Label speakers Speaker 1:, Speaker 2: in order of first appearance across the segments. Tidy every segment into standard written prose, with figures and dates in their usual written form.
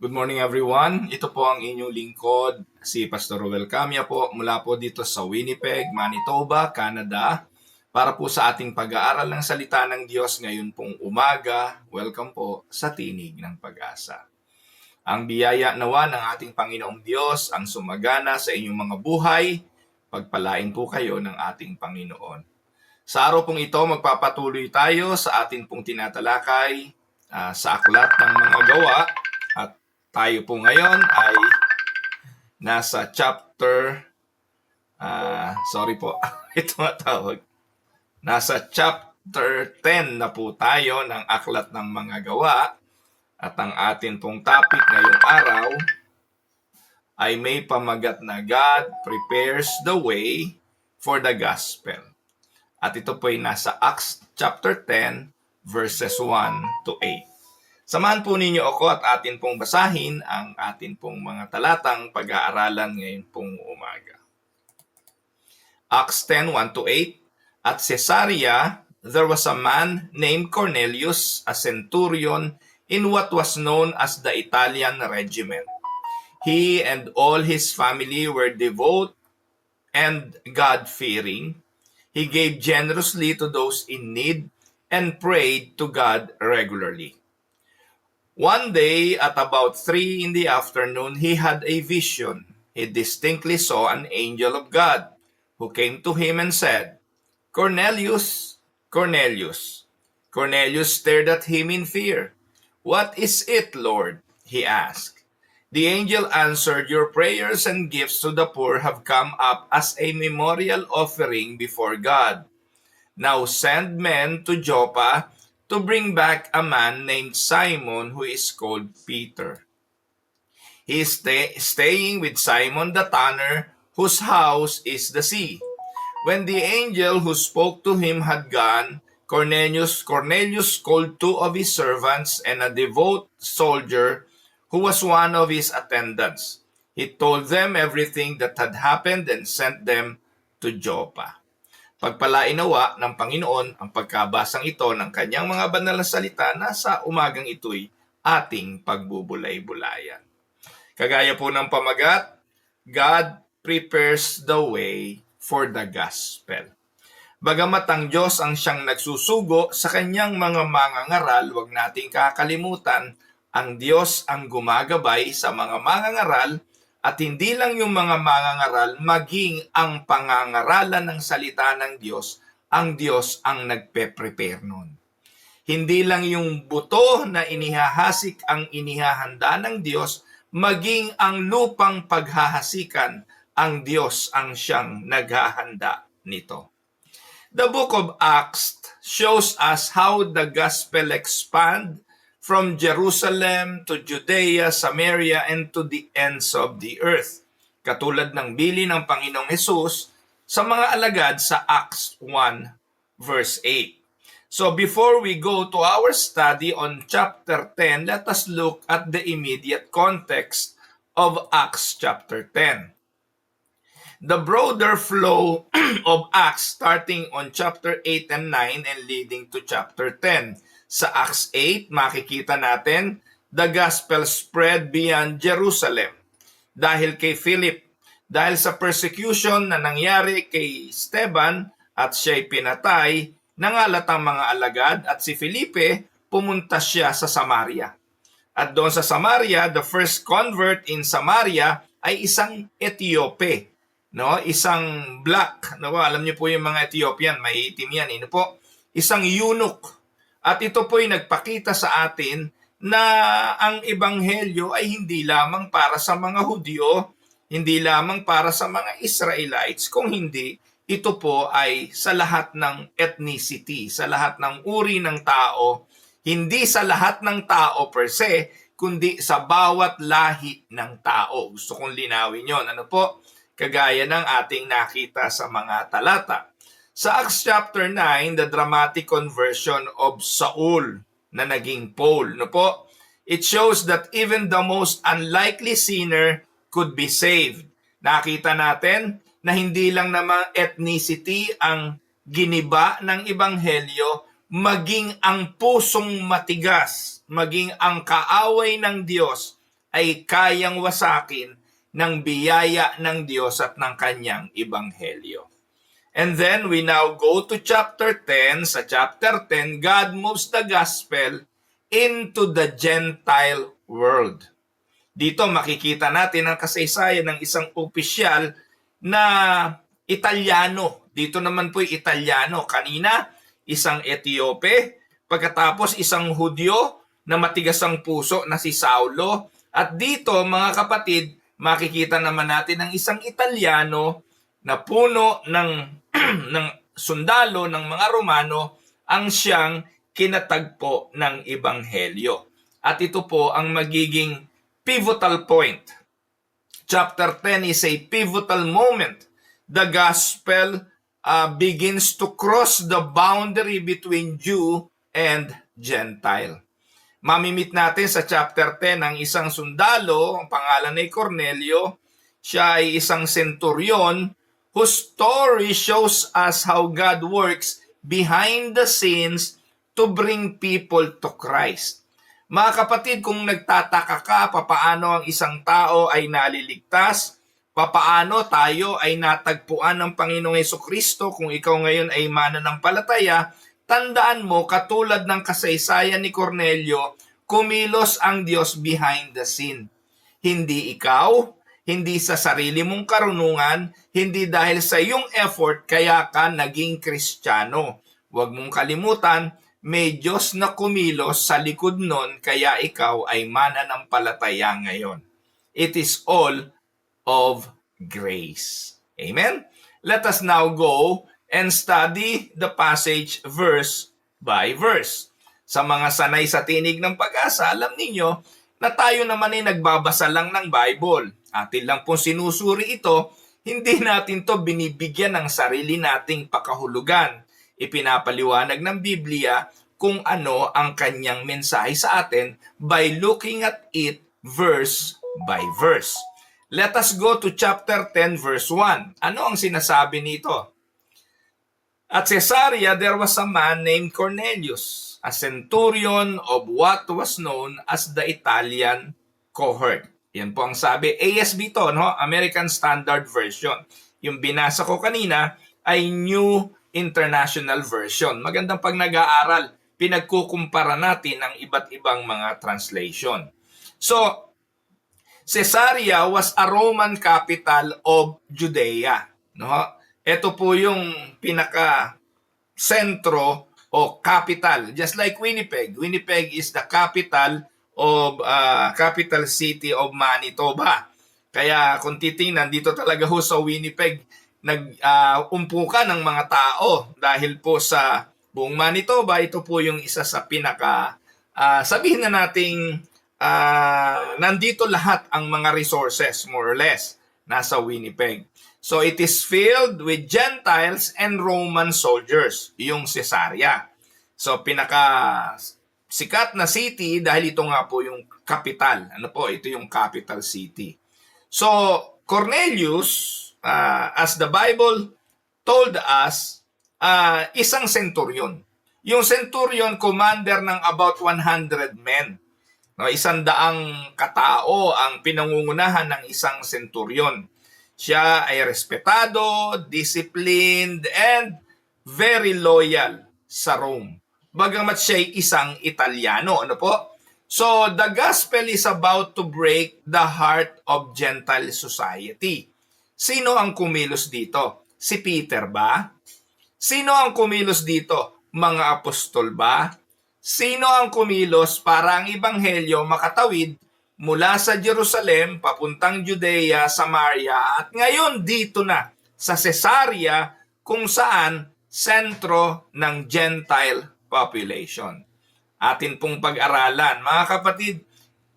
Speaker 1: Good morning everyone. Ito po ang inyong lingkod, si Pastor Ruel Camia po mula po dito sa Winnipeg, Manitoba, Canada para po sa ating pag-aaral ng salita ng Diyos ngayon pong umaga. Welcome po sa Tinig ng Pag-asa. Ang biyaya nawa ng ating Panginoong Diyos ang sumagana sa inyong mga buhay. Pagpalain po kayo ng ating Panginoon. Sa araw pong ito, magpapatuloy tayo sa ating pong tinatalakay sa Aklat ng Mga Gawa. At tayo po ngayon ay nasa nasa chapter 10 na po tayo ng Aklat ng Mga Gawa. At ang atin pong topic ngayong araw ay may pamagat na God prepares the way for the gospel. At ito po ay nasa Acts chapter 10 verses 1 to 8. Samahan po ninyo ako at atin pong basahin ang atin pong mga talatang pag-aaralan ngayon pong umaga. Acts 10:1 to 8. At Caesarea, there was a man named Cornelius, a centurion in what was known as the Italian regiment. He and all his family were devout and God-fearing. He gave generously to those in need and prayed to God regularly. One day, at about 3 in the afternoon, he had a vision. He distinctly saw an angel of God who came to him and said, "Cornelius, Cornelius." Cornelius stared at him in fear. "What is it, Lord?" he asked. The angel answered, "Your prayers and gifts to the poor have come up as a memorial offering before God. Now send men to Joppa to bring back a man named Simon who is called Peter. He is staying with Simon the tanner, whose house is the sea." When the angel who spoke to him had gone, Cornelius called 2 of his servants and a devout soldier who was one of his attendants. He told them everything that had happened and sent them to Joppa. Pagpalain nawa ng Panginoon ang pagkabasang ito ng kanyang mga banal na salita na sa umagang ito'y ating pagbubulay-bulayan. Kagaya po ng pamagat, God prepares the way for the gospel. Bagamat ang Diyos ang siyang nagsusugo sa kanyang mga mangangaral, huwag nating kakalimutan, ang Diyos ang gumagabay sa mga mangangaral. At hindi lang yung mga mangangaral, maging ang pangangaralan ng salita ng Diyos, ang Diyos ang nagpe-prepare nun. Hindi lang yung buto na inihahasik ang inihahanda ng Diyos, maging ang lupang paghahasikan, ang Diyos ang siyang naghahanda nito. The book of Acts shows us how the gospel expand from Jerusalem to Judea, Samaria, and to the ends of the earth. Katulad ng bilin ng Panginoong Hesus sa mga alagad sa Acts 1 verse 8. So before we go to our study on chapter 10, let us look at the immediate context of Acts chapter 10. The broader flow of Acts starting on chapter 8 and 9 and leading to chapter 10. Sa Acts 8, makikita natin, the gospel spread beyond Jerusalem. Dahil kay Philip, dahil sa persecution na nangyari kay Esteban at siya'y pinatay, nangalat ang mga alagad at si Felipe pumunta siya sa Samaria. At doon sa Samaria, the first convert in Samaria ay isang Etiope. No, isang black, no, alam niyo po yung mga Ethiopian, may itim yan, po, isang eunuch. At ito po'y nagpakita sa atin na ang ebanghelyo ay hindi lamang para sa mga Hudyo, hindi lamang para sa mga Israelites, kung hindi, ito po ay sa lahat ng ethnicity, sa lahat ng uri ng tao, hindi sa lahat ng tao per se, kundi sa bawat lahi ng tao. Gusto kong linawin yon. Ano po? Kagaya ng ating nakita sa mga talata. Sa Acts chapter 9, the dramatic conversion of Saul na naging Paul. No po? It shows that even the most unlikely sinner could be saved. Nakita natin na hindi lang naman ethnicity ang giniba ng ebanghelyo, maging ang pusong matigas, maging ang kaaway ng Diyos ay kayang wasakin ng biyaya ng Diyos at ng kanyang ebanghelyo. And then we now go to chapter 10. Sa chapter 10, God moves the gospel into the Gentile world. Dito makikita natin ang kasaysayan ng isang opisyal na Italiano. Dito naman po Italiano. Kanina, isang Etiope. Pagkatapos, isang Hudyo na matigas ang puso na si Saulo. At dito, mga kapatid, makikita naman natin ang isang Italiano na puno ng, ng sundalo ng mga Romano ang siyang kinatagpo ng Ebanghelyo. At ito po ang magiging pivotal point. Chapter 10 is a pivotal moment. The gospel begins to cross the boundary between Jew and Gentile. Mamimit natin sa chapter 10 ang isang sundalo, ang pangalan ay Cornelio. Siya ay isang centurion whose story shows us how God works behind the scenes to bring people to Christ. Mga kapatid, kung nagtataka ka papaano ang isang tao ay naliligtas, papaano tayo ay natagpuan ng Panginoong Hesukristo kung ikaw ngayon ay mananampalataya, tandaan mo, katulad ng kasaysayan ni Cornelio, kumilos ang Diyos behind the scene. Hindi ikaw, hindi sa sarili mong karunungan, hindi dahil sa iyong effort kaya ka naging Kristiyano. Huwag mong kalimutan, may Diyos na kumilos sa likod nun kaya ikaw ay mananampalataya ngayon. It is all of grace. Amen? Let us now go and study the passage verse by verse. Sa mga sanay sa tinig ng pag-asa, alam ninyo na tayo naman ay nagbabasa lang ng Bible. Atin lang pong sinusuri ito, hindi natin to binibigyan ng sarili nating pakahulugan. Ipinapaliwanag ng Biblia kung ano ang kanyang mensahe sa atin by looking at it verse by verse. Let us go to chapter 10 verse 1. Ano ang sinasabi nito? At Caesarea there was a man named Cornelius, a centurion of what was known as the Italian cohort. Yan po ang sabi. ASB to, no? American Standard Version. Yung binasa ko kanina ay New International Version. Magandang pag nag-aaral, pinagkukumpara natin ang iba't ibang mga translation. So, Caesarea was a Roman capital of Judea. No? Ito po yung pinaka-sentro o capital. Just like Winnipeg. Winnipeg is the capital of capital city of Manitoba. Kaya kung titingnan, dito talaga ho sa Winnipeg, nag-umpukan ng mga tao dahil po sa buong Manitoba, ito po yung isa sa pinaka, sabihin na nating nandito lahat ang mga resources, more or less, nasa Winnipeg. So it is filled with Gentiles and Roman soldiers, yung Caesarea. So pinaka sikat na city dahil ito nga po yung capital. Ano po? Ito yung capital city. So Cornelius, as the Bible told us, isang centurion. Yung centurion, commander ng about 100 men. No, 100 katao ang pinangungunahan ng isang centurion. Siya ay respetado, disciplined, and very loyal sa Rome. Bagamat siya ay isang Italiano. Ano po? So, the gospel is about to break the heart of Gentile society. Sino ang kumilos dito? Si Peter ba? Sino ang kumilos dito? Mga apostol ba? Sino ang kumilos para ang ebanghelyo makatawid mula sa Jerusalem papuntang Judea, Samaria at ngayon dito na sa Caesarea kung saan sentro ng Gentile population? Atin pong pag-aralan. Mga kapatid,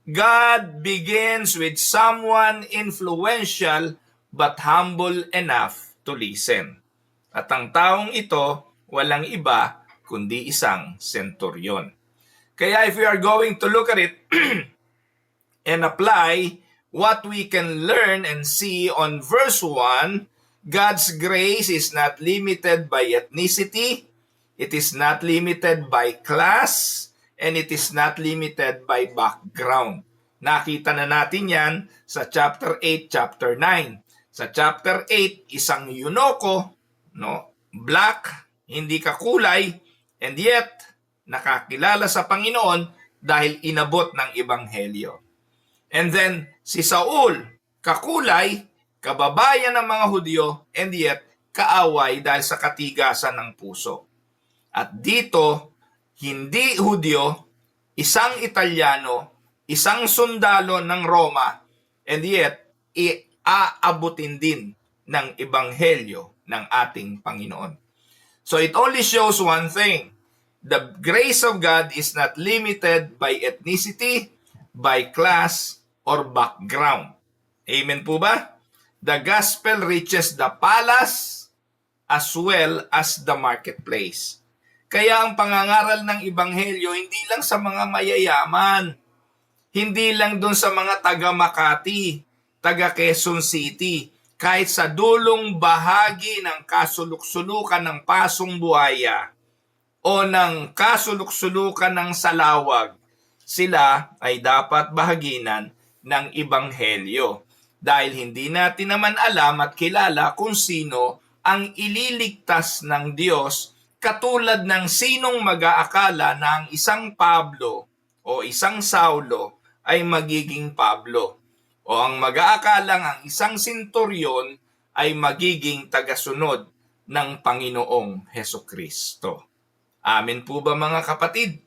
Speaker 1: God begins with someone influential but humble enough to listen. At ang taong ito, walang iba kundi isang centurion. Kaya if we are going to look at it and apply what we can learn and see on verse 1, God's grace is not limited by ethnicity, it is not limited by class, and it is not limited by background. Nakita na natin yan sa chapter 8, chapter 9. Sa chapter 8, isang yunoko, no, black, hindi kakulay, and yet nakakilala sa Panginoon dahil inabot ng ebanghelyo. And then si Saul, kakulay, kababayan ng mga Hudyo, and yet kaaway dahil sa katigasan ng puso. At dito, hindi Hudyo, isang Italyano, isang sundalo ng Roma, and yet iaabutin din ng ebanghelyo ng ating Panginoon. So it only shows one thing. The grace of God is not limited by ethnicity, by class, or background. Amen po ba? The gospel reaches the palace as well as the marketplace. Kaya ang pangangaral ng ebanghelyo hindi lang sa mga mayayaman, hindi lang doon sa mga taga Makati, taga Quezon City, kahit sa dulong bahagi ng kasuluk-sulukan ng Pasong Buhaya o ng kasuluk-sulukan ng Salawag, sila ay dapat bahaginan ng ebanghelyo. Dahil hindi natin naman alam at kilala kung sino ang ililigtas ng Diyos, katulad ng sinong mag-aakala na ang isang Pablo o isang Saulo ay magiging Pablo, o ang mag-aakalang ang isang senturyon ay magiging tagasunod ng Panginoong Hesukristo. Amen po ba mga kapatid?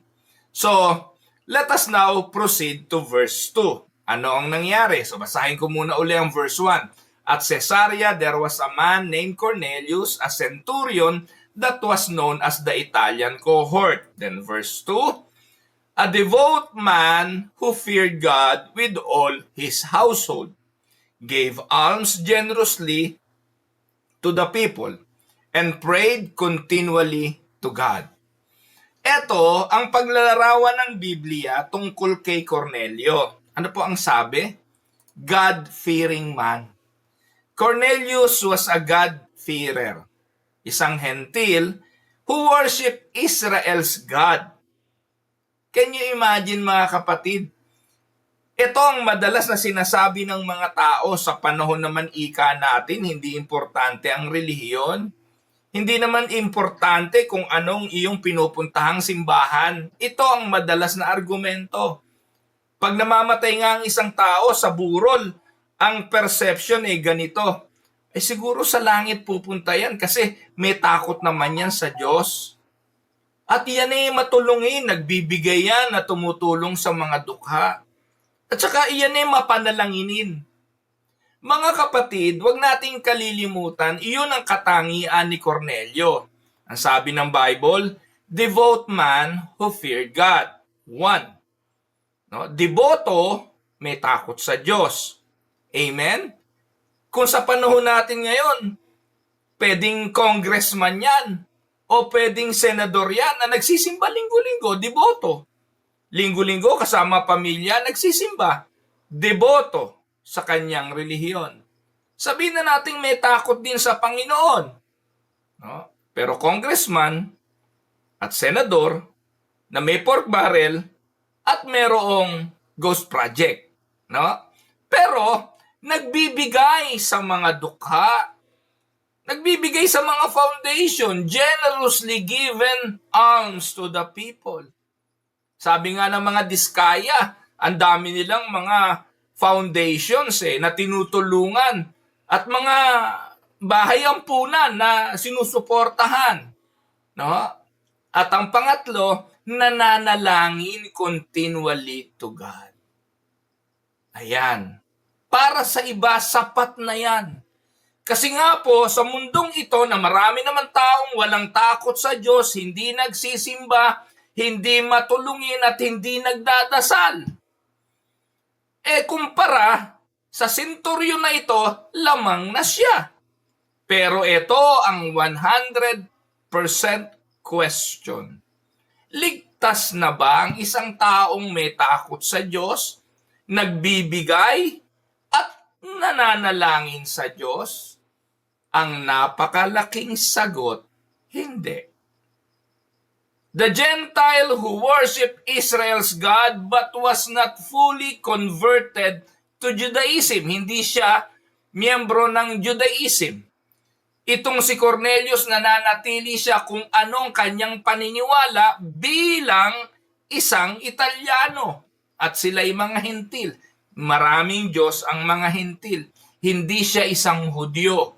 Speaker 1: So, let us now proceed to verse 2. Ano ang nangyari? So, basahin ko muna uli ang verse 1. At Caesarea, there was a man named Cornelius, a centurion that was known as the Italian cohort. Then verse 2, a devout man who feared God with all his household, gave alms generously to the people, and prayed continually to God. Ito ang paglalarawan ng Biblia tungkol kay Cornelio. Ano po ang sabi? God-fearing man. Cornelius was a God-fearer, isang hentil who worship Israel's God. Can you imagine mga kapatid? Ito ang madalas na sinasabi ng mga tao sa panahon naman ika natin, hindi importante ang relihiyon. Hindi naman importante kung anong iyong pinupuntahang simbahan. Ito ang madalas na argumento. Pag namamatay nga ang isang tao sa burol, ang perception ay ganito. Siguro sa langit pupunta yan kasi may takot naman yan sa Diyos. At yan ay matulungin, nagbibigay yan na tumutulong sa mga dukha. At saka iyan ay mapanalanginin. Mga kapatid, huwag nating kalilimutan, iyon ang katangian ni Cornelio. Ang sabi ng Bible, devout man who feared God. 1. No? Deboto, may takot sa Diyos. Amen? Kung sa panahon natin ngayon, pwedeng congressman yan o pwedeng senador yan na nagsisimba linggo-linggo, deboto. Linggo-linggo kasama pamilya, nagsisimba, deboto sa kanyang relihiyon. Sabihin na natin may takot din sa Panginoon. No? Pero congressman at senador na may pork barrel at merong ghost project. No? Pero nagbibigay sa mga dukha, nagbibigay sa mga foundation, generously given alms to the people. Sabi nga ng mga diskaya, ang dami nilang mga foundations na tinutulungan at mga bahay ampunan na sinusuportahan. No? At ang pangatlo, nananalangin continually to God. Ayan. Para sa iba, sapat na yan. Kasi nga po, sa mundong ito na marami naman taong walang takot sa Diyos, hindi nagsisimba, hindi matulungin at hindi nagdadasal. Kumpara sa senturyon na ito, lamang na siya. Pero ito ang 100% question. Ligtas na ba ang isang taong may takot sa Diyos, nagbibigay at nananalangin sa Diyos? Ang napakalaking sagot, hindi. The Gentile who worshiped Israel's God but was not fully converted to Judaism. Hindi siya miyembro ng Judaism. Itong si Cornelius, nananatili siya kung anong kanyang paniniwala bilang isang Italyano. At sila'y mga Hentil. Maraming Diyos ang mga Hentil. Hindi siya isang Hudyo.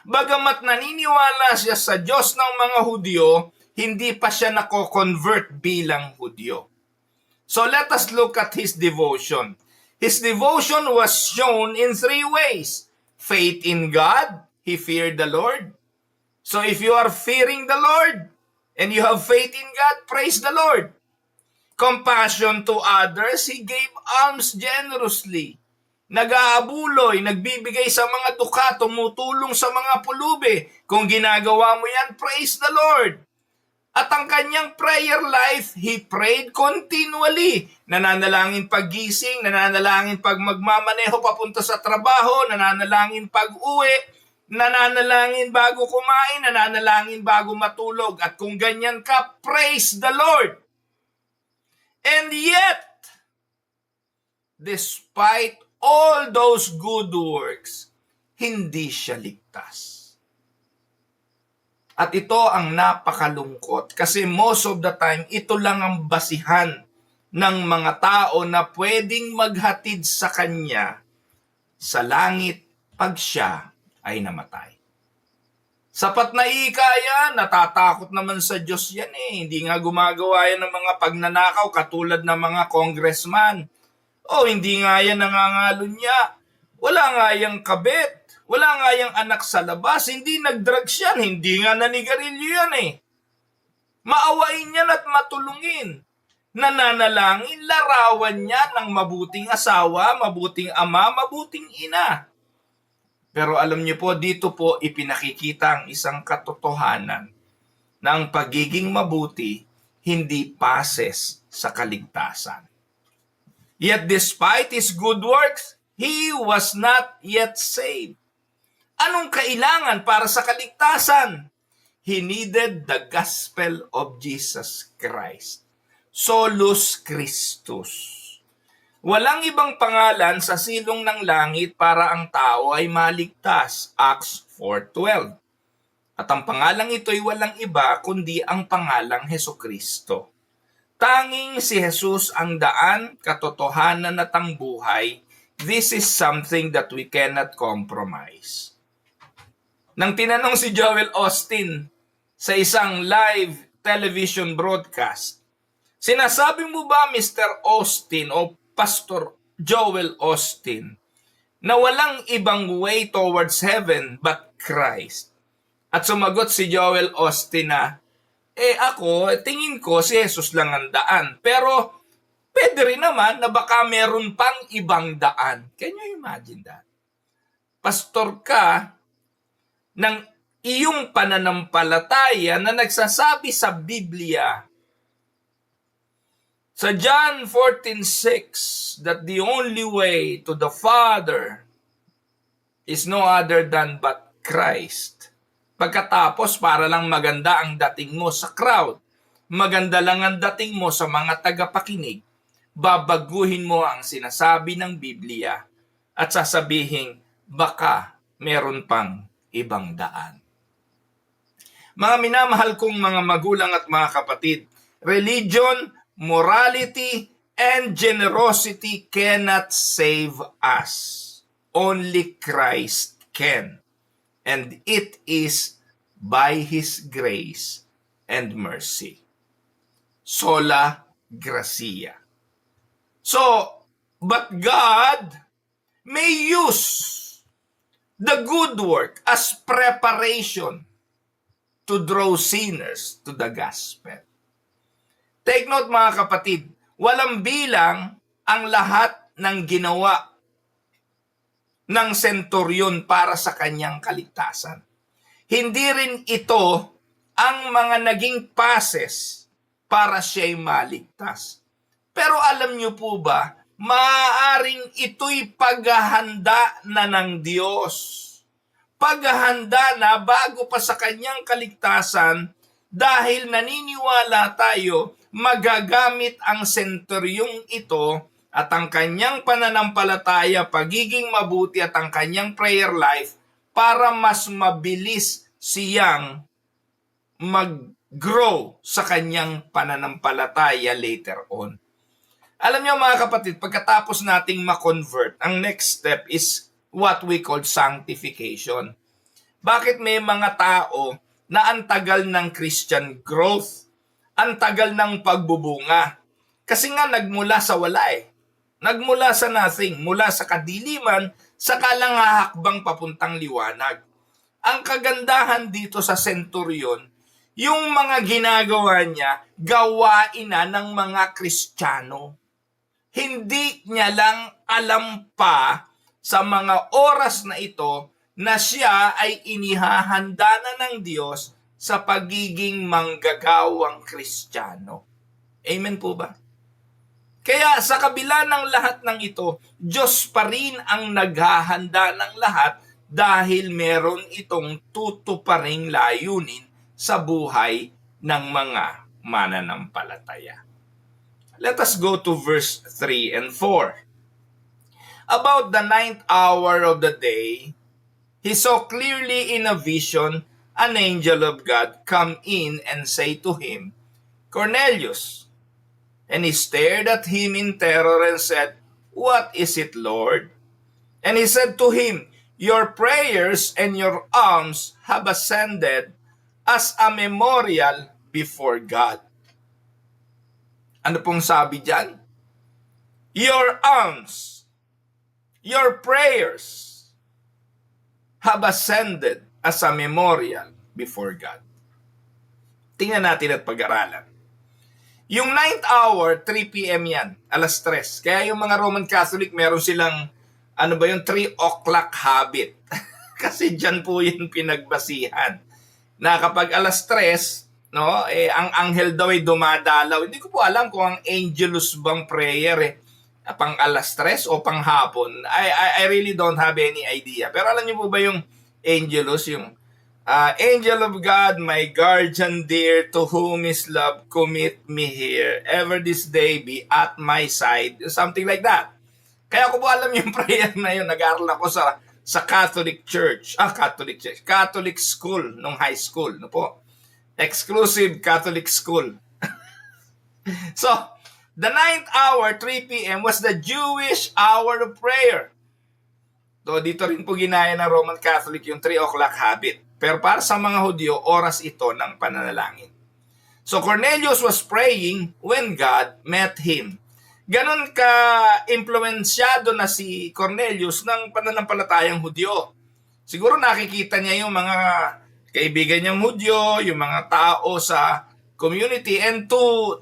Speaker 1: Bagamat naniniwala siya sa Diyos ng mga Hudyo, hindi pa siya nako-convert bilang Hudyo. So let us look at his devotion. His devotion was shown in 3 ways. Faith in God, he feared the Lord. So if you are fearing the Lord and you have faith in God, praise the Lord. Compassion to others, he gave alms generously. Nag-aabuloy, nagbibigay sa mga tuka, tumutulong sa mga pulubi. Kung ginagawa mo yan, praise the Lord. At ang kanyang prayer life, he prayed continually. Nananalangin paggising, nananalangin pag magmamaneho papunta sa trabaho, nananalangin pag uwi, nananalangin bago kumain, nananalangin bago matulog. At kung ganyan ka, praise the Lord. And yet, despite all those good works, hindi siya ligtas. At ito ang napakalungkot kasi most of the time, ito lang ang basihan ng mga tao na pwedeng maghatid sa kanya sa langit pag siya ay namatay. Sapat na ikaya, natatakot naman sa Diyos yan eh. Hindi nga gumagawa yan ng mga pagnanakaw katulad ng mga congressman. O hindi nga yan nangangalon niya. Wala nga yang kabit. Wala nga yung anak sa labas, hindi nag-drugs yan, hindi nga nanigarilyo yan eh. Maawain yan at matulungin. Nananalangin, larawan niya ng mabuting asawa, mabuting ama, mabuting ina. Pero alam niyo po, dito po ipinakikita ang isang katotohanan na ang pagiging mabuti hindi pases sa kaligtasan. Yet despite his good works, he was not yet saved. Anong kailangan para sa kaligtasan? He needed the gospel of Jesus Christ. Solus Christus. Walang ibang pangalan sa silong ng langit para ang tao ay maligtas. Acts 4:12. At ang pangalang ito ay walang iba kundi ang pangalang Hesukristo. Tanging si Jesus ang daan, katotohanan at ang buhay. This is something that we cannot compromise. Nang tinanong si Joel Austin sa isang live television broadcast, sinasabi mo ba, Mr. Austin o Pastor Joel Austin, na walang ibang way towards heaven but Christ? At sumagot si Joel Austin na, ako, tingin ko si Jesus lang ang daan. Pero pwede rin naman na baka meron pang ibang daan. Can you imagine that? Pastor ka ng iyong pananampalataya na nagsasabi sa Biblia sa John 14:6 that the only way to the Father is no other than but Christ. Pagkatapos, para lang maganda ang dating mo sa crowd, maganda lang ang dating mo sa mga tagapakinig, babaguhin mo ang sinasabi ng Biblia at sasabihin, baka meron pang ibang daan. Mga minamahal kong mga magulang at mga kapatid, religion, morality, and generosity cannot save us. Only Christ can. And it is by His grace and mercy. Sola gratia. So, but God may use the good work as preparation to draw sinners to the gospel. Take note mga kapatid, walang bilang ang lahat ng ginawa ng senturyon para sa kanyang kaligtasan. Hindi rin ito ang mga naging pases para siya'y maligtas. Pero alam niyo po ba, maaaring ito'y paghahanda na ng Diyos. Paghahanda na bago pa sa kanyang kaligtasan, dahil naniniwala tayo magagamit ang senturyong ito at ang kanyang pananampalataya, pagiging mabuti at ang kanyang prayer life para mas mabilis siyang mag-grow sa kanyang pananampalataya later on. Alam niyo mga kapatid, pagkatapos nating ma-convert, ang next step is what we call sanctification. Bakit may mga tao na ang tagal ng Christian growth, ang tagal ng pagbubunga? Kasi nga nagmula sa wala eh. Nagmula sa nothing, mula sa kadiliman, saka lang hahakbang papuntang liwanag. Ang kagandahan dito sa centurion, yung mga ginagawa niya, gawain na ng mga Kristiyano. Hindi niya lang alam pa sa mga oras na ito na siya ay inihahanda na ng Diyos sa pagiging manggagawang Kristiyano. Amen po ba? Kaya sa kabila ng lahat ng ito, Diyos pa rin ang naghahanda ng lahat dahil meron itong tutuparing layunin sa buhay ng mga mananampalataya. Let us go to verse 3 and 4. About the 9th hour of the day, he saw clearly in a vision an angel of God come in and say to him, Cornelius. And he stared at him in terror and said, What is it, Lord? And he said to him, Your prayers and your alms have ascended as a memorial before God. Ano pong sabi diyan? Your alms, your prayers have ascended as a memorial before God. Tingnan natin at pag-aralan. Yung 9th hour, 3 p.m. yan, alas 3. Kaya yung mga Roman Catholic, meron silang, 3 o'clock habit. Kasi dyan po yung pinagbasihan. Na kapag alas 3, ang anghel daw ay dumadalaw. Hindi ko po alam kung ang angelus bang prayer pang alas 3 o pang hapon. I really don't have any idea. Pero alam niyo po ba yung angelus, yung Angel of God, my guardian dear, to whom is love, commit me here. Ever this day be at my side. Something like that. Kaya ko po alam yung prayer na yun. Nag-aaral ako sa Catholic Church. Catholic school nung high school. No po? Exclusive Catholic school. So, the 9th hour, 3 p.m. was the Jewish hour of prayer. So, dito rin po ginaya ng Roman Catholic yung 3 o'clock habit. Pero para sa mga Hudyo, oras ito ng pananalangin. So Cornelius was praying when God met him. Ganon ka-impluensyado na si Cornelius ng pananampalatayang Hudyo. Siguro nakikita niya yung mga kaibigan niyang Hudyo, yung mga tao sa community, and to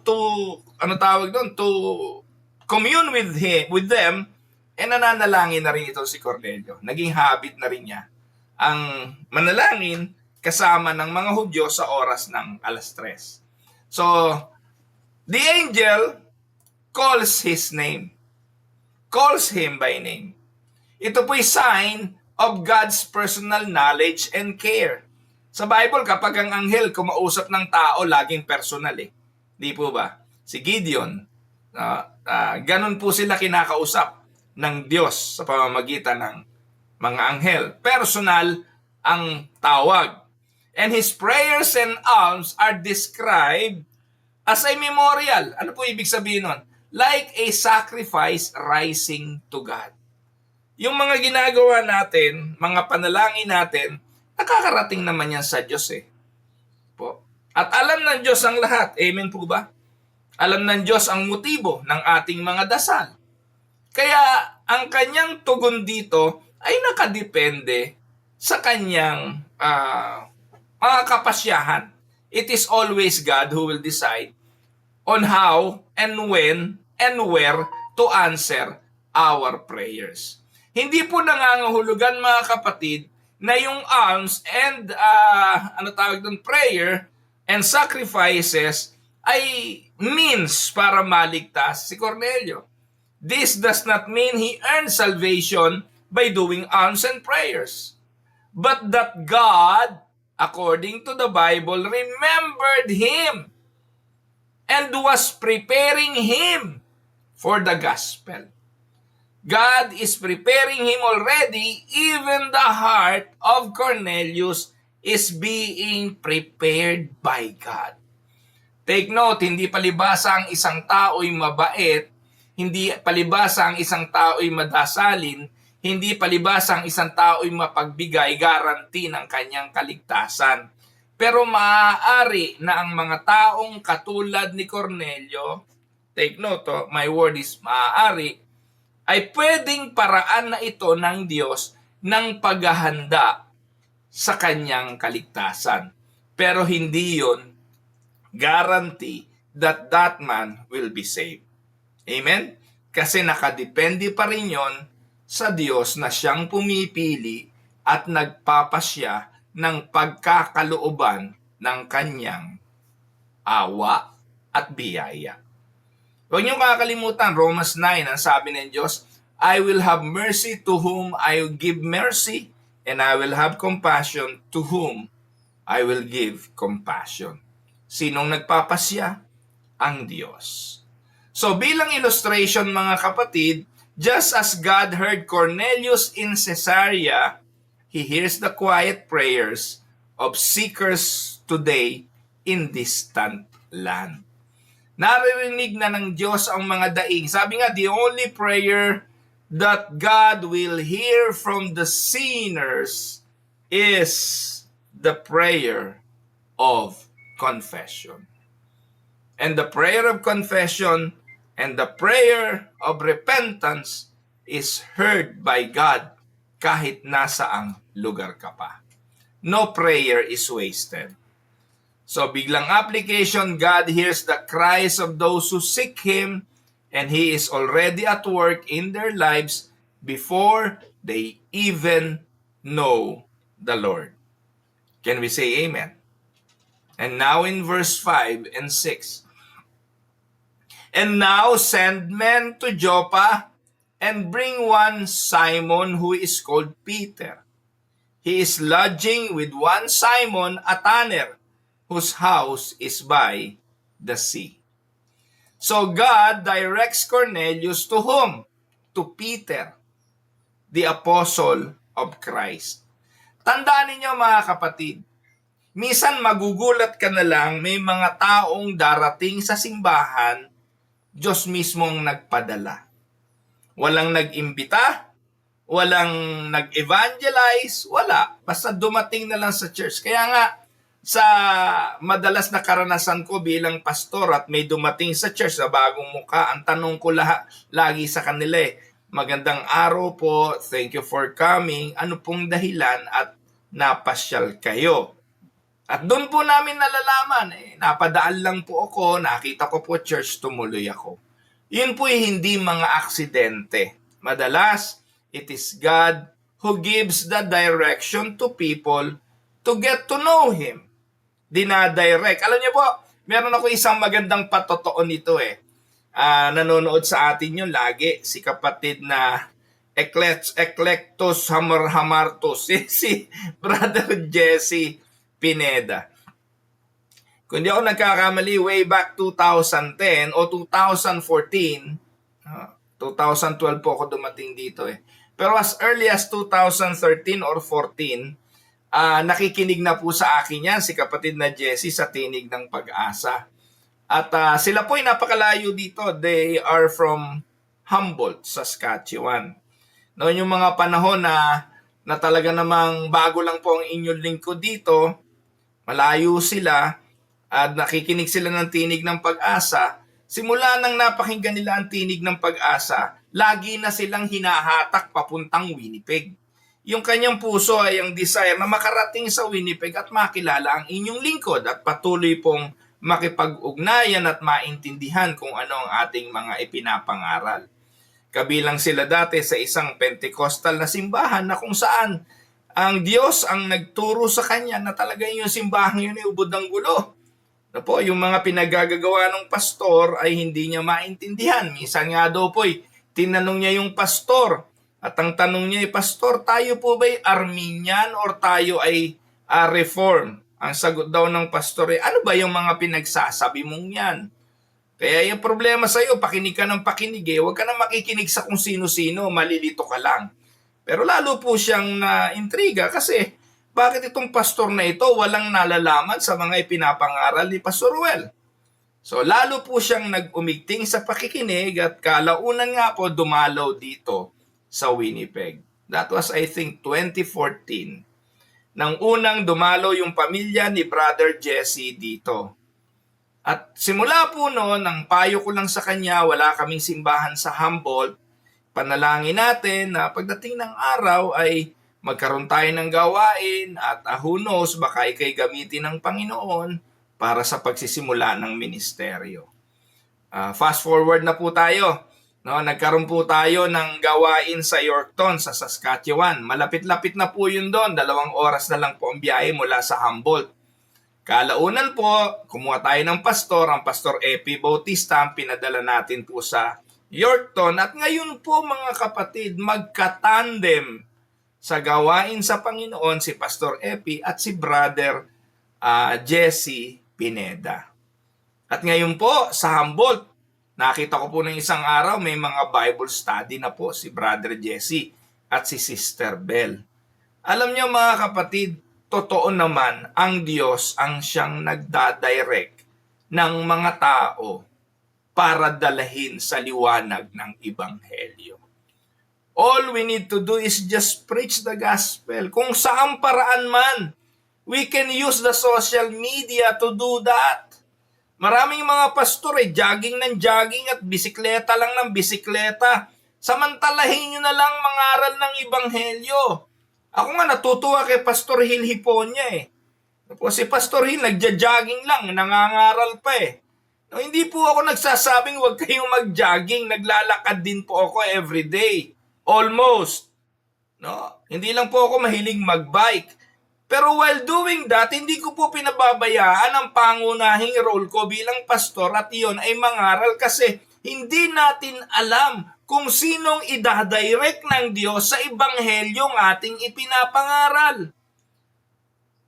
Speaker 1: commune with them, nananalangin na rin ito si Cornelio. Naging habit na rin niya ang manalangin kasama ng mga Hudyo sa oras ng alas 3. So, the angel calls him by name. Ito po'y sign of God's personal knowledge and care. Sa Bible, kapag ang anghel kumausap ng tao, laging personal eh. Di po ba? Si Gideon, ganun po sila kinakausap ng Diyos sa pamamagitan ng mga anghel. Personal ang tawag. And his prayers and alms are described as a memorial. Ano po ibig sabihin nun? Like a sacrifice rising to God. Yung mga ginagawa natin, mga panalangin natin, nakakarating naman yan sa Diyos eh. Po. At alam ng Diyos ang lahat. Amen po ba? Alam ng Diyos ang motibo ng ating mga dasal. Kaya ang kanyang tugon dito ay nakadepende sa kanyang mga kapasyahan. It is always God who will decide on how and when and where to answer our prayers. Hindi po nangangahulugan mga kapatid na yung alms and prayer and sacrifices ay means para maligtas si Cornelio. This does not mean he earned salvation by doing alms and prayers, but that God according to the Bible, remembered him and was preparing him for the gospel. God is preparing him already. Even the heart of Cornelius is being prepared by God. Take note, hindi palibasa ang isang tao'y mabait, hindi palibasa ang isang tao'y madasalin, hindi palibasa ang isang tao'y mapagbigay, guarantee ng kanyang kaligtasan. Pero maaari na ang mga taong katulad ni Cornelio, take note, my word is maaari, ay pwedeng paraan na ito ng Diyos ng paghahanda sa kanyang kaligtasan. Pero hindi yon guarantee that that man will be saved. Amen? Kasi nakadepende pa rin yon sa Diyos na siyang pumipili at nagpapasya ng pagkakalooban ng kanyang awa at biyaya. Huwag niyong kakalimutan, Romans 9, ang sabi ng Diyos, I will have mercy to whom I will give mercy, and I will have compassion to whom I will give compassion. Sinong nagpapasya? Ang Diyos. So bilang illustration mga kapatid, just as God heard Cornelius in Caesarea, He hears the quiet prayers of seekers today in distant land. Naririnig na ng Diyos ang mga daing. Sabi nga, the only prayer that God will hear from the sinners is the prayer of confession. And the prayer of confession and the prayer of repentance is heard by God kahit nasaang lugar ka pa. No prayer is wasted. So biglang application, God hears the cries of those who seek Him, and He is already at work in their lives before they even know the Lord. Can we say amen? And now in verse 5 and 6. And now send men to Joppa and bring one Simon who is called Peter. He is lodging with one Simon, a tanner, whose house is by the sea. So God directs Cornelius to whom? To Peter, the apostle of Christ. Tandaan ninyo mga kapatid, minsan magugulat ka na lang, may mga taong darating sa simbahan, Diyos mismong nagpadala. Walang nag-imbita, walang nag-evangelize, wala. Basta dumating na lang sa church. Kaya nga, sa madalas na karanasan ko bilang pastor at may dumating sa church na bagong mukha, ang tanong ko lagi sa kanila magandang araw po, thank you for coming, ano pong dahilan at napasyal kayo? At doon po namin nalalaman, napadaan lang po ako, nakita ko po church, tumuloy ako. Yun po hindi mga aksidente. Madalas, it is God who gives the direction to people to get to know Him. Dinadirect. Alam niyo po, meron ako isang magandang patotoo nito nanonood sa atin yun lagi, si kapatid na Eclectus Hamartus, si Brother Jesse Pineda. Kung di ako nagkakamali, way back 2010 o 2014, 2012 po ako dumating dito Pero as early as 2013 or 14, nakikinig na po sa akin yan si kapatid na Jesse sa Tinig ng Pag-asa. At sila po ay napakalayo dito. They are from Humboldt, Saskatchewan. Noon yung mga panahon na talaga namang bago lang po ang inyong lingkod dito, malayo sila at nakikinig sila ng Tinig ng Pag-asa. Simula nang napakinggan nila ang Tinig ng Pag-asa, lagi na silang hinahatak papuntang Winnipeg. Yung kanyang puso ay ang desire na makarating sa Winnipeg at makilala ang inyong lingkod at patuloy pong makipag-ugnayan at maintindihan kung ano ang ating mga ipinapangaral. Kabilang sila dati sa isang Pentecostal na simbahan na kung saan ang Diyos ang nagturo sa kanya na talaga yung simbahan yun ay ubod ng gulo. Po, yung mga pinagagagawa ng pastor ay hindi niya maintindihan. Minsan nga daw po tinanong niya yung pastor. At ang tanong niya pastor, tayo po ba'y Arminian or tayo ay reform. Ang sagot daw ng pastor ano ba yung mga pinagsasabi mong yan? Kaya yung problema sa'yo, pakinig ka ng pakinig huwag ka na makikinig sa kung sino-sino, malilito ka lang. Pero lalo po siyang na-intriga kasi bakit itong pastor na ito walang nalalaman sa mga ipinapangaral ni Pastor Ruel? So lalo po siyang nag-umigting sa pakikinig at kalaunan nga po dumalaw dito sa Winnipeg. That was I think 2014. Nang unang dumalo yung pamilya ni Brother Jesse dito. At simula po noon, ang payo ko lang sa kanya, wala kaming simbahan sa Humboldt, panalangin natin na pagdating ng araw ay magkaroon tayo ng gawain at who knows, baka ikay gamitin ng Panginoon para sa pagsisimula ng ministeryo. Fast forward na po tayo. No, nagkaroon po tayo ng gawain sa Yorkton, sa Saskatchewan. Malapit-lapit na po yun doon. 2 oras na lang po ang biyahe mula sa Humboldt. Kalaunan po, kumuha tayo ng pastor, ang Pastor Epi Bautista, ang pinadala natin po sa Yorkton. At ngayon po mga kapatid, magkatandem sa gawain sa Panginoon si Pastor Epi at si Brother Jesse Pineda. At ngayon po sa Humboldt, nakita ko po ng isang araw may mga Bible study na po si Brother Jesse at si Sister Bell. Alam niyo mga kapatid, totoo naman ang Diyos ang siyang nagdadirect ng mga tao para dalahin sa liwanag ng Ebanghelyo. All we need to do is just preach the gospel. Kung saan paraan man, we can use the social media to do that. Maraming mga pastor jogging ng jogging at bisikleta lang ng bisikleta. Samantalahin nyo na lang mangaral ng Ebanghelyo. Ako nga natutuwa kay Pastor Hill Hiponya Tapos si Pastor Hill nagja-jogging lang, nangangaral pa No, hindi po ako nagsasabing huwag kayong mag-jogging, naglalakad din po ako every day. Almost. No? Hindi lang po ako mahilig mag-bike. Pero while doing that, hindi ko po pinababayaan ang pangunahing role ko bilang pastor at iyon ay mangaral kasi hindi natin alam kung sinong idadirect ng Diyos sa Ebanghelyong ating ipinapangaral.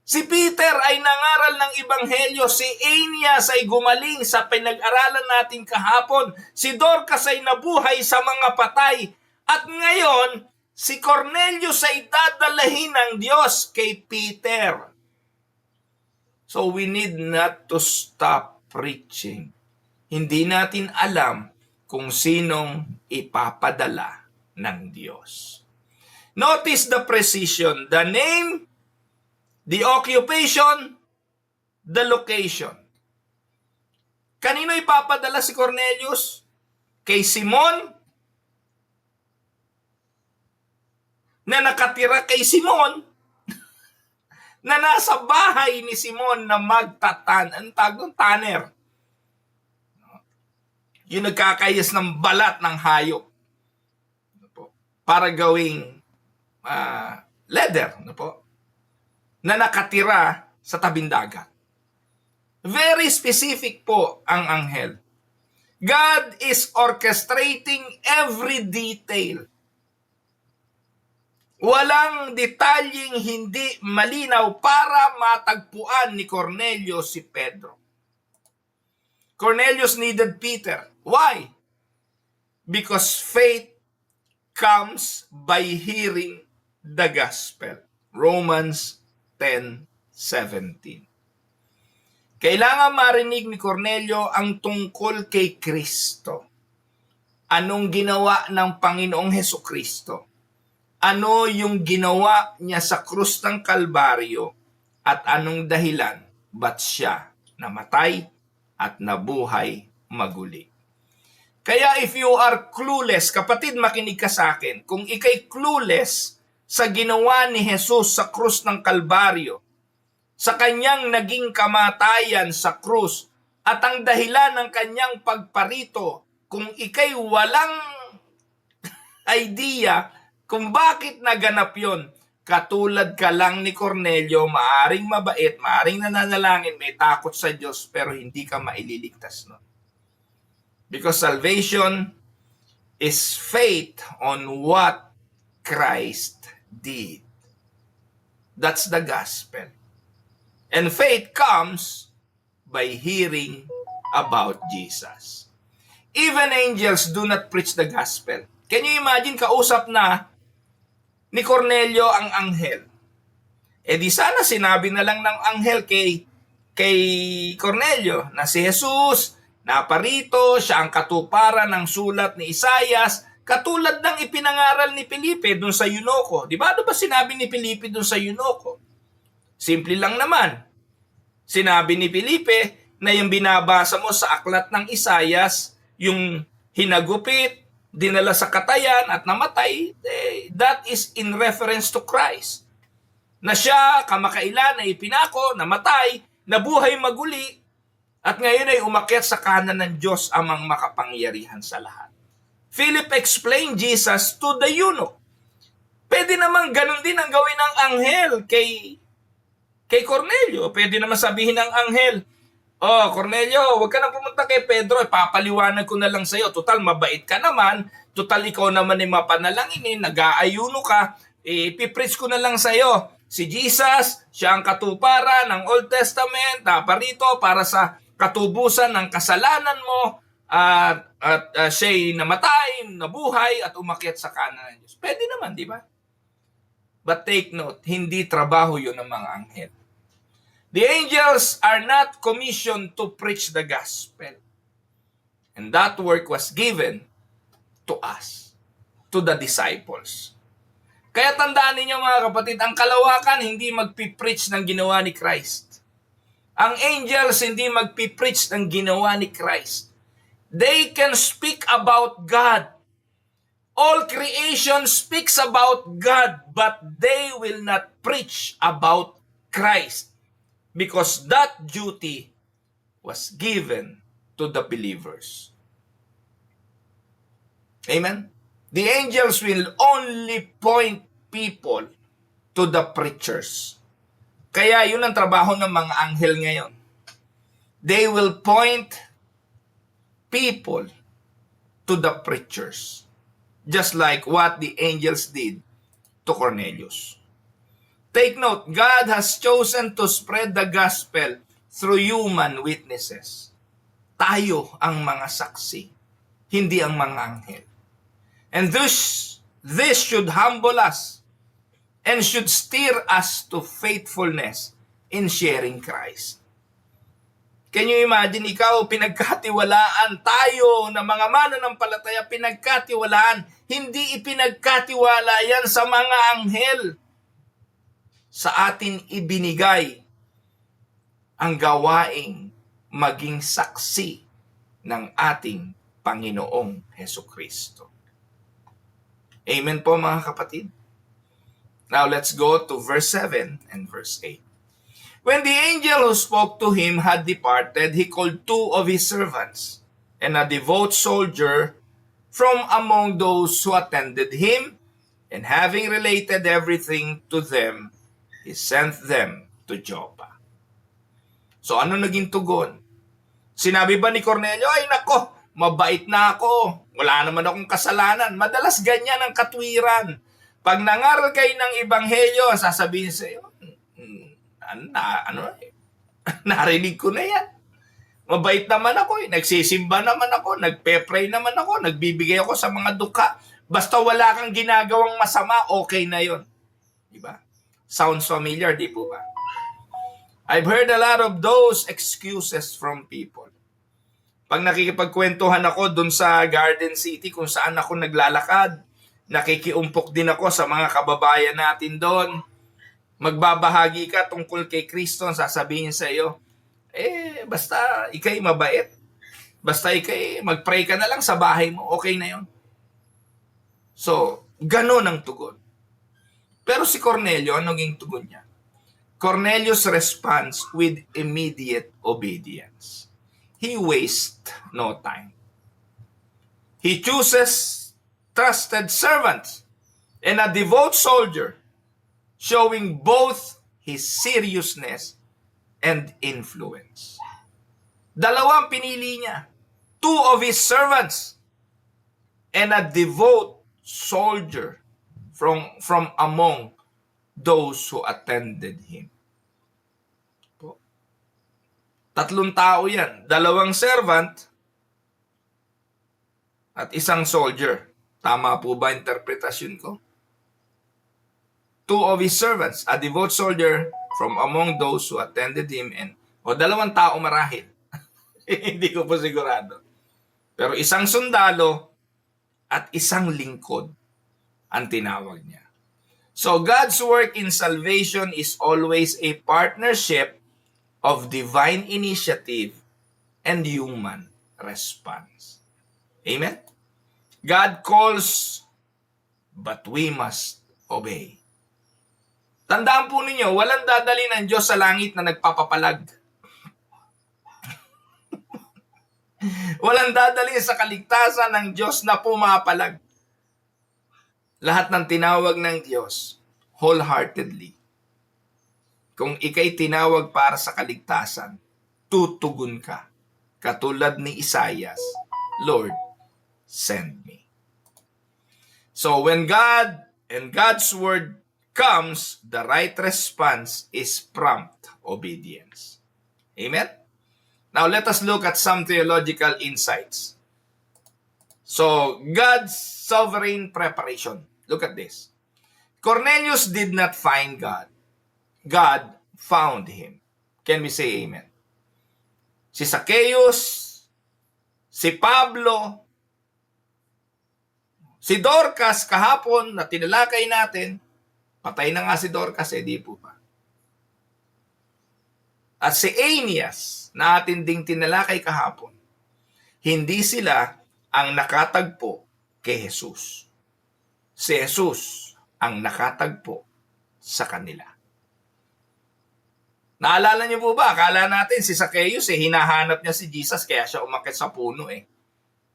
Speaker 1: Si Peter ay nangaral ng Ebanghelyo, si Aeneas ay gumaling sa pinag-aralan natin kahapon, si Dorcas ay nabuhay sa mga patay, at ngayon, si Cornelius ay dadalahin ng Diyos kay Peter. So we need not to stop preaching. Hindi natin alam kung sinong ipapadala ng Diyos. Notice the precision, the name, the occupation, the location. Kanino ipapadala si Cornelius? Kay Simon, na nakatira kay Simon, na nasa bahay ni Simon na tanner. Yung nagkakayas ng balat ng hayop para gawing leather na nakatira sa tabing dagat. Very specific po ang anghel. God is orchestrating every detail. Walang detalyeng hindi malinaw para matagpuan ni Cornelius si Pedro. Cornelius needed Peter. Why? Because faith comes by hearing the gospel. Romans 10:17. Kailangan marinig ni Cornelio ang tungkol kay Kristo. Anong ginawa ng Panginoong Hesukristo? Ano yung ginawa niya sa krus ng Kalbaryo at anong dahilan ba't siya namatay at nabuhay maguli? Kaya if you are clueless, kapatid makinig ka sa akin, kung ikay clueless sa ginawa ni Jesus sa krus ng Kalbaryo, sa kanyang naging kamatayan sa krus at ang dahilan ng kanyang pagparito, kung ikay walang idea kung bakit naganap yon, katulad ka lang ni Cornelio, maaring mabait, maaring nananalangin, may takot sa Diyos, pero hindi ka maililigtas nun. Because salvation is faith on what Christ did. That's the gospel. And faith comes by hearing about Jesus. Even angels do not preach the gospel. Can you imagine, kausap na ni Cornelio ang anghel? Eh di sana sinabi na lang ng anghel kay Cornelio na si Jesus naparito, siya ang katuparan ng sulat ni Isaias, katulad ng ipinangaral ni Felipe dun sa Eunuko. Di ba? Ano ba sinabi ni Felipe dun sa Eunuko? Simple lang naman. Sinabi ni Felipe na yung binabasa mo sa aklat ng Isaias, yung hinagupit, dinala sa katayan at namatay, that is in reference to Christ. Na siya kamakailan ay ipinako, namatay, nabuhay maguli, at ngayon ay umakyat sa kanan ng Diyos amang makapangyarihan sa lahat. Philip explained Jesus to the eunuch. Pwede naman ganun din ang gawin ng anghel kay Cornelio. Pwede naman sabihin ng anghel, "Oh, Cornelio, huwag ka na pumunta kay Pedro, ipapaliwanag ko na lang sa'yo. Total, mabait ka naman. Total, ikaw naman ay mapanalangin, nag-aayuno ka. Ipipreach ko na lang sa'yo. Si Jesus, siya ang katuparan ng Old Testament, naparito para sa katubusan ng kasalanan mo, at siya'y namatay, nabuhay, at umakyat sa kanan ng Diyos." Pwede naman, di ba? But take note, hindi trabaho yun ng mga anghel. The angels are not commissioned to preach the gospel. And that work was given to us, to the disciples. Kaya tandaan ninyo mga kapatid, ang kalawakan hindi magpipreach ng ginawa ni Christ. Ang angels hindi magpipreach ng ginawa ni Christ. They can speak about God. All creation speaks about God, but they will not preach about Christ. Because that duty was given to the believers. Amen? The angels will only point people to the preachers. Kaya yun ang trabaho ng mga anghel ngayon. They will point people to the preachers. Just like what the angels did to Cornelius. Take note, God has chosen to spread the gospel through human witnesses. Tayo ang mga saksi, hindi ang mga anghel. And this should humble us and should steer us to faithfulness in sharing Christ. Can you imagine, ikaw, pinagkatiwalaan tayo na mga mananampalataya, pinagkatiwalaan, hindi ipinagkatiwala yan sa mga anghel. Sa atin ibinigay ang gawaing maging saksi ng ating Panginoong Hesukristo. Amen po mga kapatid. Now let's go to verse 7 and verse 8. When the angel who spoke to him had departed, he called 2 of his servants and a devout soldier from among those who attended him, and having related everything to them, he sent them to Joppa. So ano naging tugon? Sinabi ba ni Cornelio, "Ay nako, mabait na ako. Wala naman akong kasalanan." Madalas ganyan ang katwiran. Pag nangaral kayo ng ebanghelyo, sasabihin sa iyo, narinig ko na yan. Mabait naman ako, nagsisimba naman ako, nagpe-pray naman ako, nagbibigay ako sa mga dukha. Basta wala kang ginagawang masama, okay na yon. Diba? Sounds familiar, di po ba? I've heard a lot of those excuses from people. Pag nakikipagkwentuhan ako dun sa Garden City kung saan ako naglalakad, nakikiumpok din ako sa mga kababayan natin doon. Magbabahagi ka tungkol kay Kristo, sasabihin sa iyo, basta ikay mabait. Basta ikay magpray ka na lang sa bahay mo, okay na yon. So, ganon ang tugon. Pero si Cornelio, anong yung tugon niya? Cornelius responds with immediate obedience. He wastes no time. He chooses trusted servants and a devout soldier, showing both his seriousness and influence. Dalawang pinili niya. 2 of his servants and a devout soldier from among those who attended him. Tatlong tao yan. 2 servant at 1 soldier. Tama po ba interpretasyon ko? 2 of his servants, a devout soldier from among those who attended him, and 2 tao marahil. Hindi ko po sigurado. Pero 1 sundalo at 1 lingkod ang tinawag niya. So God's work in salvation is always a partnership of divine initiative and human response. Amen? God calls, but we must obey. Tandaan po ninyo, walang dadali ng Diyos sa langit na nagpapapalag. Walang dadali sa kaligtasan ng Diyos na pumapalag. Lahat ng tinawag ng Diyos, wholeheartedly. Kung ikay tinawag para sa kaligtasan, tutugon ka. Katulad ni Isaias, Lord, send me. So when God and God's word comes, the right response is prompt obedience. Amen? Now let us look at some theological insights. So, God's sovereign preparation. Look at this. Cornelius did not find God. God found him. Can we say amen? Si Zacchaeus, si Pablo, si Dorcas kahapon na tinalakay natin, patay na nga si Dorcas, di po ba? At si Aeneas, na atin ding tinalakay kahapon, hindi sila ang nakatagpo kay Jesus. Si Jesus ang nakatagpo sa kanila. Naalala niyo po ba? Akala natin si Zacchaeus hinahanap niya si Jesus kaya siya umakyat sa puno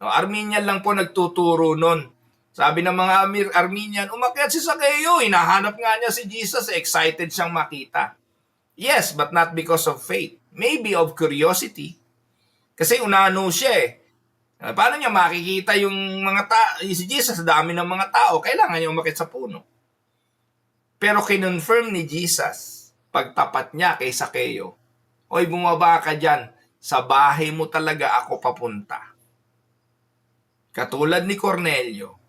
Speaker 1: No, Armenian lang po nagtuturo nun. Sabi ng mga Armenian, umakyat si Zacchaeus, hinahanap nga niya si Jesus, excited siyang makita. Yes, but not because of faith. Maybe of curiosity. Kasi unano siya Paano niya makikita yung si Jesus sa dami ng mga tao? Kailangan niya umakyat sa puno. Pero kinonfirm ni Jesus, pagtapat niya kay Zacchaeus, oy, bumaba ka dyan, sa bahay mo talaga ako papunta. Katulad ni Cornelio,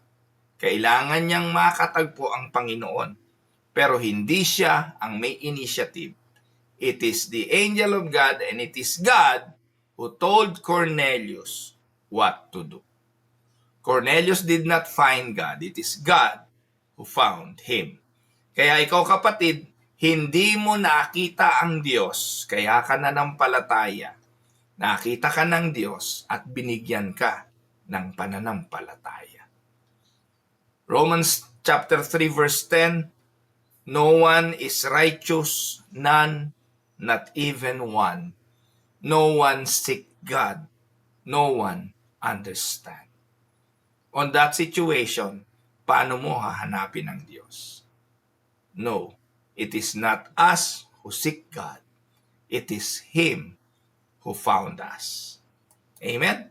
Speaker 1: kailangan niyang makatagpo ang Panginoon, pero hindi siya ang may initiative. It is the angel of God and it is God who told Cornelius what to do. Cornelius did not find God. It is God who found him. Kaya ikaw kapatid, hindi mo nakita ang Diyos, kaya ka nanampalataya. Nakita ka ng Diyos at binigyan ka ng pananampalataya. Romans chapter 3 verse 10, no one is righteous, none, not even one. No one seek God, no one understand. On that situation, paano mo hahanapin ang Diyos? No, it is not us who seek God. It is Him who found us. Amen?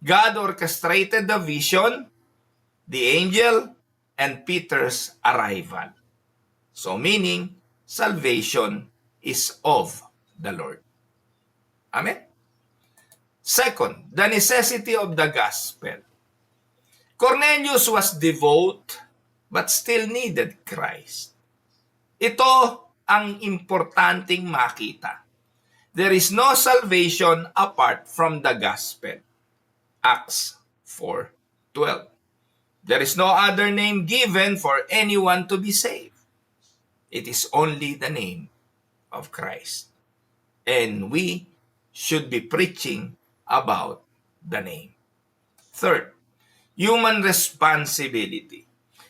Speaker 1: God orchestrated the vision, the angel, and Peter's arrival. So meaning, salvation is of the Lord. Amen? Second, the necessity of the gospel. Cornelius was devout but still needed Christ. Ito ang importanteng makita. There is no salvation apart from the gospel. Acts 4:12. There is no other name given for anyone to be saved. It is only the name of Christ. And we should be preaching about the name. Third, human responsibility.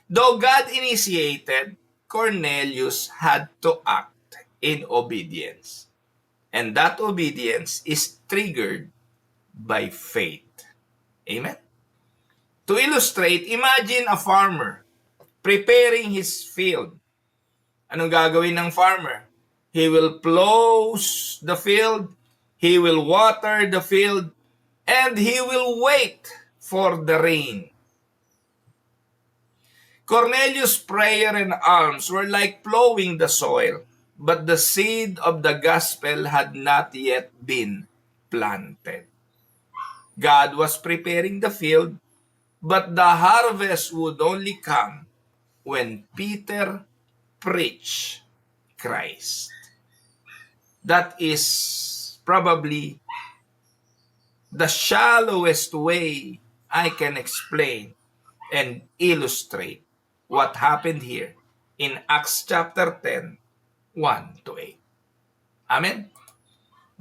Speaker 1: Though God initiated, Cornelius had to act in obedience. And that obedience is triggered by faith. Amen? To illustrate, imagine a farmer preparing his field. Anong gagawin ng farmer? He will plow the field, he will water the field, and he will wait for the rain. Cornelius' prayer and alms were like plowing the soil, but the seed of the gospel had not yet been planted. God was preparing the field, but the harvest would only come when Peter preached Christ. That is probably the shallowest way I can explain and illustrate what happened here in Acts chapter 10, 1 to 8. Amen?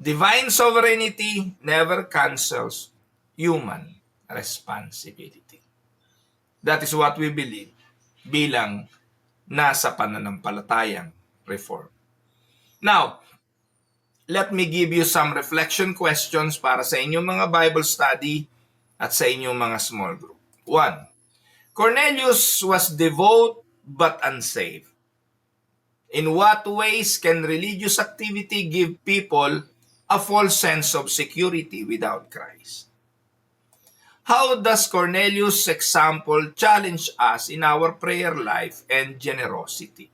Speaker 1: Divine sovereignty never cancels human responsibility. That is what we believe bilang nasa pananampalatayang reform. Now, let me give you some reflection questions para sa inyong mga Bible study at sa inyong mga small group. 1. Cornelius was devout but unsaved. In what ways can religious activity give people a false sense of security without Christ? How does Cornelius' example challenge us in our prayer life and generosity?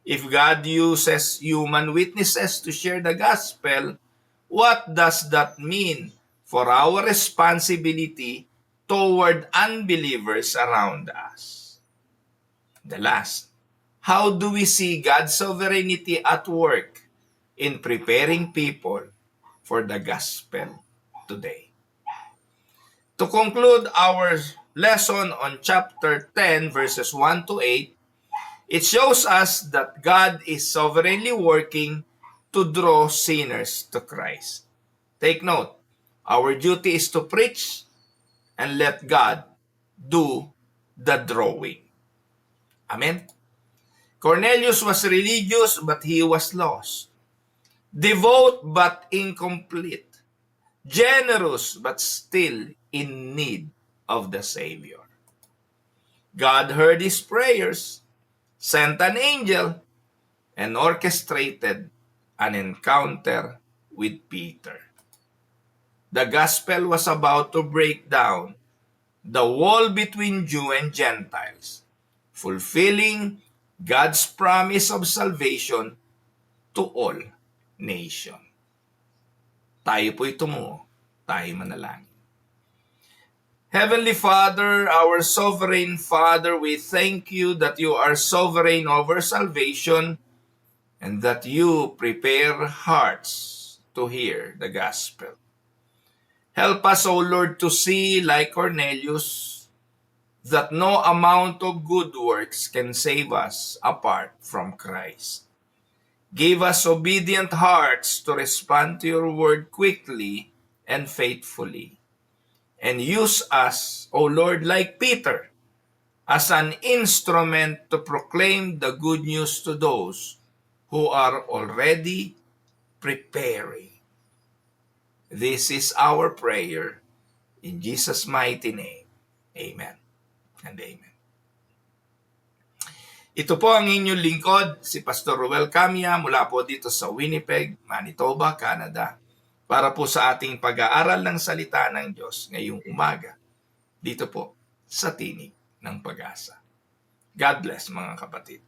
Speaker 1: If God uses human witnesses to share the gospel, what does that mean for our responsibility toward unbelievers around us? The last, how do we see God's sovereignty at work in preparing people for the gospel today? To conclude our lesson on chapter 10, verses 1 to 8, it shows us that God is sovereignly working to draw sinners to Christ. Take note, our duty is to preach and let God do the drawing. Amen? Cornelius was religious but he was lost. Devout but incomplete. Generous but still in need of the Savior. God heard his prayers, sent an angel, and orchestrated an encounter with Peter. The gospel was about to break down the wall between Jew and Gentiles, fulfilling God's promise of salvation to all nations. Tayo po'y tumungo, tayo manalangin. Heavenly Father, our sovereign Father, we thank you that you are sovereign over salvation and that you prepare hearts to hear the gospel. Help us, O Lord, to see, like Cornelius, that no amount of good works can save us apart from Christ. Give us obedient hearts to respond to your word quickly and faithfully. And use us, O Lord, like Peter, as an instrument to proclaim the good news to those who are already preparing. This is our prayer in Jesus' mighty name. Amen and amen. Ito po ang inyong lingkod, si Pastor Ruel Camia mula po dito sa Winnipeg, Manitoba, Canada, para po sa ating pag-aaral ng salita ng Diyos ngayong umaga, dito po sa Tinig ng Pag-asa. God bless mga kapatid.